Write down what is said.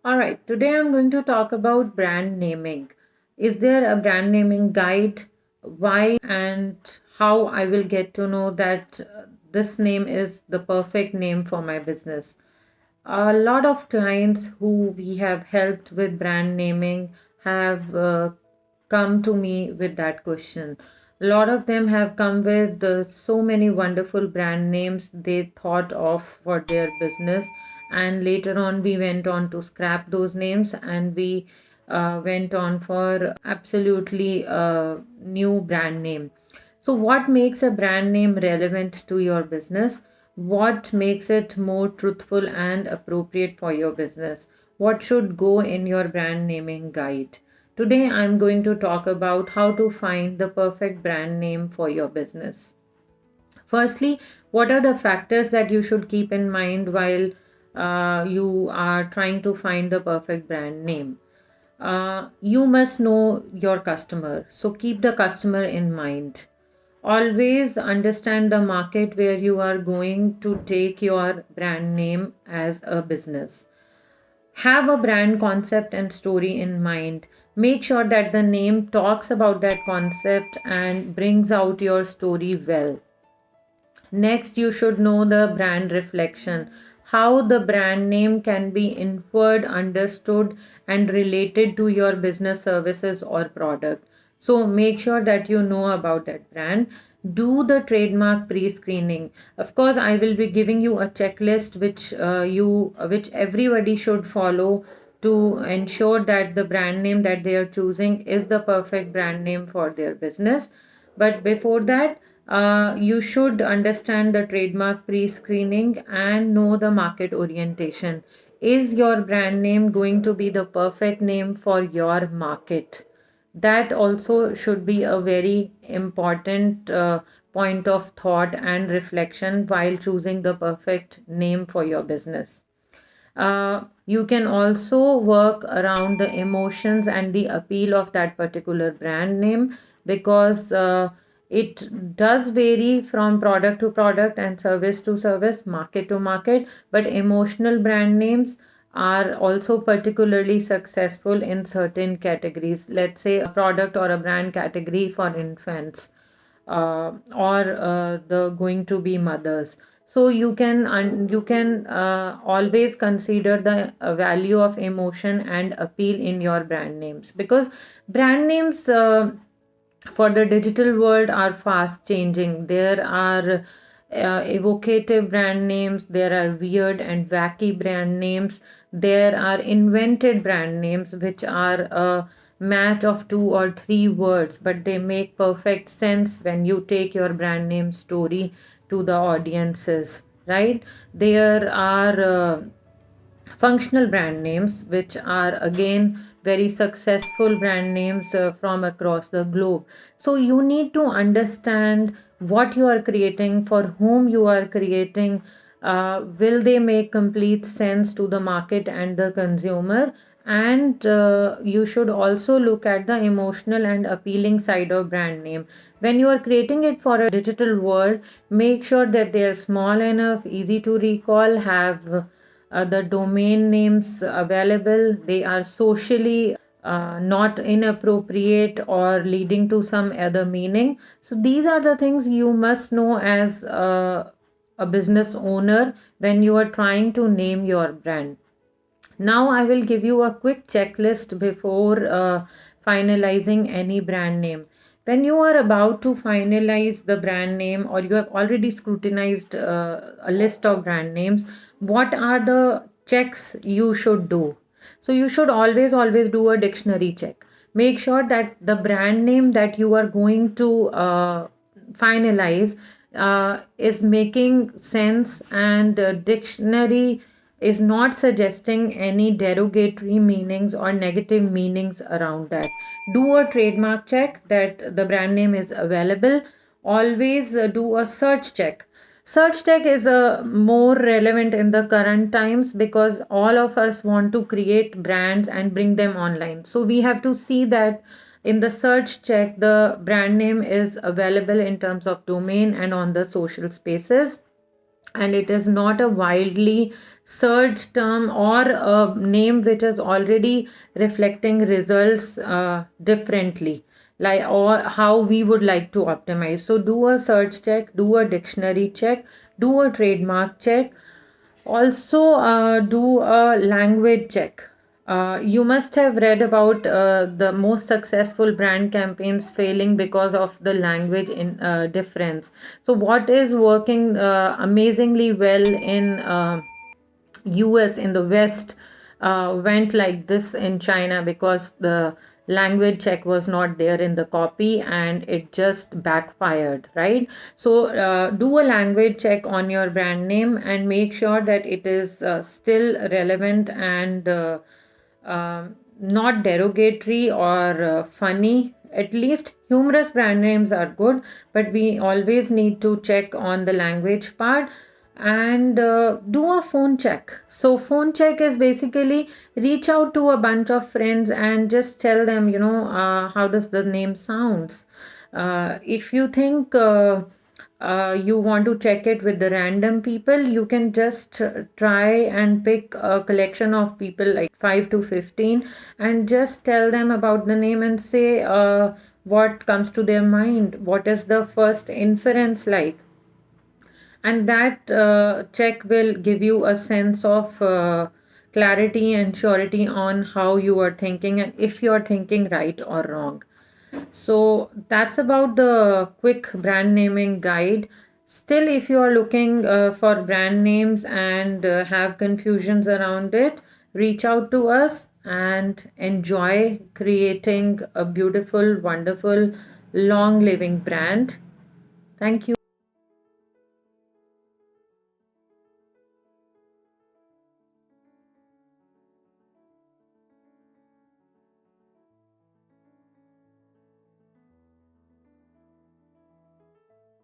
All right, today I'm going to talk about brand naming. Is there a brand naming guide? Why and how I will get to know that this name is the perfect name for my business? A lot of clients who we have helped with brand naming have come to me with that question. A lot of them have come with so many wonderful brand names they thought of for their business, and later on, we went on to scrap those names and we went on for absolutely new brand name. So, what makes a brand name relevant to your business? What makes it more truthful and appropriate for your business? What should go in your brand naming guide? Today, I'm going to talk about how to find the perfect brand name for your business. Firstly, what are the factors that you should keep in mind while you are trying to find the perfect brand name? You must know your customer, so keep the customer in mind. Always understand the market where you are going to take your brand name as a business. Have a brand concept and story in mind. Make sure that the name talks about that concept and brings out your story well. Next, you should know the brand reflection, how the brand name can be inferred, understood, and related to your business services or product. So, make sure that you know about that brand. Do the trademark pre-screening. Of course, I will be giving you a checklist which everybody should follow to ensure that the brand name that they are choosing is the perfect brand name for their business. But before that, you should understand the trademark pre screening and know the market orientation. Is your brand name going to be the perfect name for your market? That also should be a very important point of thought and reflection while choosing the perfect name for your business. You can also work around the emotions and the appeal of that particular brand name because it does vary from product to product and service to service, market to market, but emotional brand names are also particularly successful in certain categories. Let's say a product or a brand category for infants or the going to be mothers. So you can always consider the value of emotion and appeal in your brand names, because brand names for the digital world are fast changing. There are evocative brand names, there are weird and wacky brand names, there are invented brand names which are a match of two or three words, but they make perfect sense when you take your brand name story to the audiences, right? There are functional brand names, which are again very successful brand names from across the globe. So you need to understand what you are creating, for whom you are creating. Will they make complete sense to the market and the consumer? And you should also look at the emotional and appealing side of brand name. When you are creating it for a digital world, make sure that they are small enough, easy to recall, have the domain names available, they are socially not inappropriate or leading to some other meaning. So these are the things you must know as a business owner when you are trying to name your brand. Now I will give you a quick checklist before finalizing any brand name. When you are about to finalize the brand name, or you have already scrutinized a list of brand names, what are the checks you should do? So you should always do a dictionary check. Make sure that the brand name that you are going to finalize is making sense, and dictionary is not suggesting any derogatory meanings or negative meanings around that. Do a trademark check that the brand name is available. Always do a search check. Search check is more relevant in the current times because all of us want to create brands and bring them online. So we have to see that in the search check, the brand name is available in terms of domain and on the social spaces, and it is not a wildly search term or a name which is already reflecting results differently, like, or how we would like to optimize. So do a search check, do a dictionary check, do a trademark check, also do a language check. You must have read about the most successful brand campaigns failing because of the language in difference. So what is working amazingly well in US, in the West, went like this in China because the language check was not there in the copy and it just backfired, right? So, do a language check on your brand name and make sure that it is still relevant and not derogatory or funny. At least humorous brand names are good, but we always need to check on the language part and do a phone check. So, phone check is basically reach out to a bunch of friends and just tell them, how does the name sounds. If you think you want to check it with the random people, you can just try and pick a collection of people like 5 to 15 and just tell them about the name and say what comes to their mind, what is the first inference like. And that check will give you a sense of clarity and surety on how you are thinking and if you are thinking right or wrong. So that's about the quick brand naming guide. Still, if you are looking for brand names and have confusions around it, reach out to us and enjoy creating a beautiful, wonderful, long living brand. Thank you.